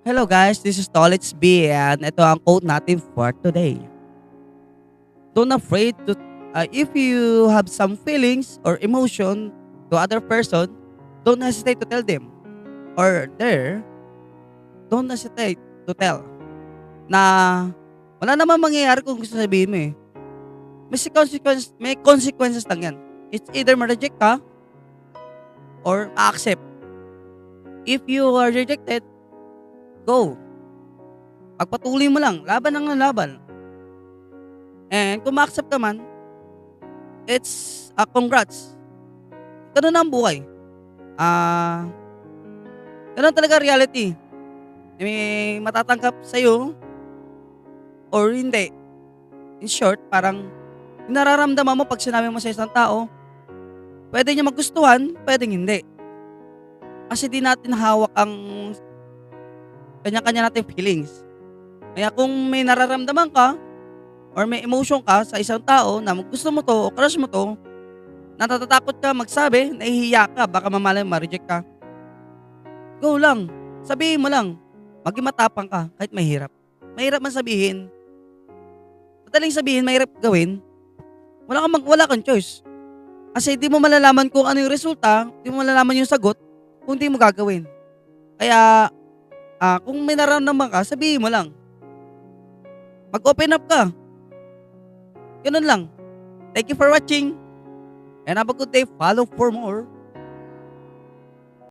Hello guys, this is Tolits B and ito ang quote natin for today. Don't afraid to if you have some feelings or emotion to other person, don't hesitate to tell them or don't hesitate to tell na wala namang mangyayari kung gusto sabihin mo eh. May consequences lang yan. It's either ma-reject ka or ma-accept. If you are rejected, go. Pagpatuloy mo lang, laban ng laban. And kung ma-accept ka man, it's congrats. Ganun na ang buhay. Ah, ganun talaga reality. May matatanggap sa'yo or hindi. In short, parang yung nararamdaman mo pag sinabi mo sa isang tao, pwede niya magustuhan, pwedeng hindi. Kasi di natin hawak ang kanya-kanya nating feelings. Kaya kung may nararamdaman ka or may emotion ka sa isang tao na gusto mo to o crush mo to, natatakot ka magsabi, nahihiya ka, baka mamalay ma-reject ka, go lang. Sabihin mo lang. Maging matapang ka kahit mahirap. Mahirap man sabihin. Madaling sabihin, mahirap gawin. Wala kang choice. Kasi di mo malalaman kung ano yung resulta, di mo malalaman yung sagot kung di mo gagawin. Kaya kung may nararamdaman ka, sabihin mo lang. Mag-open up ka. Ganun lang. Thank you for watching and have a good day. Follow for more.